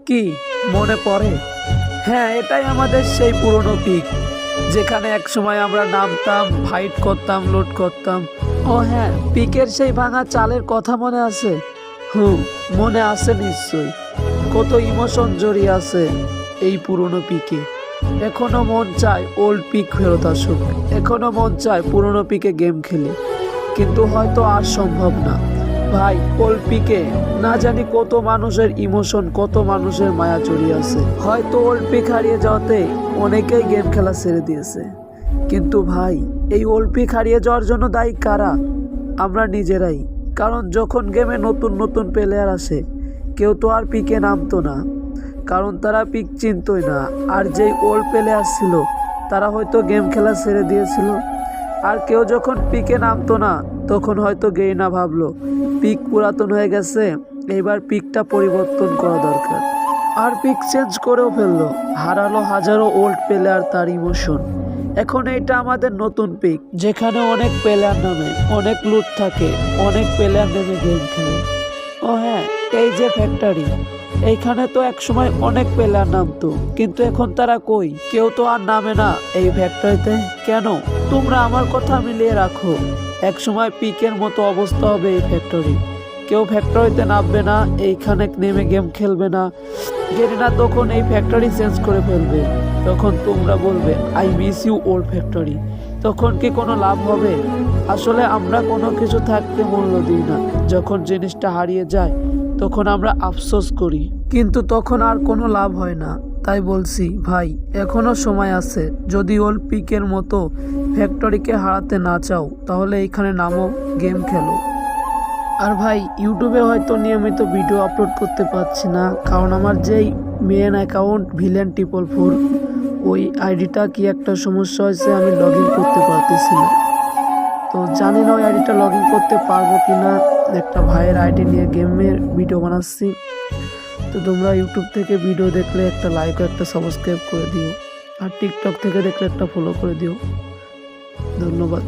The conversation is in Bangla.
কি মনে পড়ে? হ্যাঁ, এটাই আমাদের সেই পুরনো পিক, যেখানে এক সময় আমরা নামতাম, ফাইট করতাম, লুট করতাম। ও হ্যাঁ, পিকের সেই ভাঙা চালের কথা মনে আছে? মনে আছে নিশ্চয়ই। কত ইমোশন জড়িয়ে আছে এই পুরনো পিকে। এখনো মন চায় ওল্ড পিক ফেরত আসুক, এখনো মন চায় পুরনো পিকে গেম খেলি, কিন্তু হয়তো আর সম্ভব না ভাই। ওল্ড পিকে না জানি কত মানুষের ইমোশন, কত মানুষের মায়া জড়িয়ে আছে। হয়তো ওল্ড পিক হারিয়ে যাওয়াতে অনেকেই গেম খেলা ছেড়ে দিয়েছে, কিন্তু ভাই এই ওল্ড পিক হারিয়ে যাওয়ার জন্য দায়ী কারা? আমরা নিজেরাই। কারণ যখন গেমে নতুন নতুন প্লেয়ার আসে, কেউ তো আর পিকে নামতো না, কারণ তারা পিক চিনতই না। আর যেই ওল্ড প্লেয়ার ছিল তারা হয়তো গেম খেলা ছেড়ে দিয়েছিল। আর কেউ যখন পিকে নামতো না, তখন হয়তো গেইনা ভাবলো পিক পুরাতন হয়ে গেছে, এইবার পিকটা পরিবর্তন করা দরকার। আর পিক চেঞ্জ করেও ফেললো, হারালো হাজারো ওল্ড প্লেয়ার, তার ইমোশন। এখন এইটা আমাদের নতুন পিক, যেখানে অনেক প্লেয়ার নামে, অনেক লুট থাকে, অনেক প্লেয়ার নেমে গেম খেলে। ও হ্যাঁ, এই যে ফ্যাক্টরি, এইখানে তো একসময় অনেক প্লেয়ার নামতো, কিন্তু এখন তারা কই? কেউ তো আর নামে না এই ফ্যাক্টরিতে। কেন? তোমরা আমার কথা মিলিয়ে রাখো, একসময় পিকের মতো অবস্থা হবে এই ফ্যাক্টরি। কেউ ফ্যাক্টরিতে নামবে না, এইখানে নেমে গেম খেলবে না। গেরিনা তখন এই ফ্যাক্টরি চেঞ্জ করে ফেলবে। তখন তোমরা বলবে I miss you old factory. তখন কি কোনো লাভ হবে? আসলে আমরা কোনো কিছু থাকতে মূল্য দিই না। যখন জিনিসটা হারিয়ে যায় তখন আমরা আফসোস করি, কিন্তু তখন আর কোনো লাভ হয় না। তাই বলছি ভাই, এখনো সময় আছে। যদি ওল্ড পিকের মতো ফ্যাক্টরিকে হারাতে না চাও, তাহলে এইখানে নামো, গেম খেলো। আর ভাই, ইউটিউবে হয়তো নিয়মিত ভিডিও আপলোড করতে পারছি না, কারণ আমার যেই মেন অ্যাকাউন্ট villain444, ওই আইডিটা কি একটা সমস্যা হয়েছে, আমি লগ ইন করতে পারতেছি না। তো জানি না ওই আইডিটা লগ ইন করতে পারবো কি না। একটা ভাইয়ের আইডি নিয়ে গেমের ভিডিও বানাচ্ছি। তো তোমরা ইউটিউব থেকে ভিডিও দেখলে একটা লাইক ও একটা সাবস্ক্রাইব করে দিও, আর টিকটক থেকে দেখলে একটা ফলো করে দিও। ধন্যবাদ।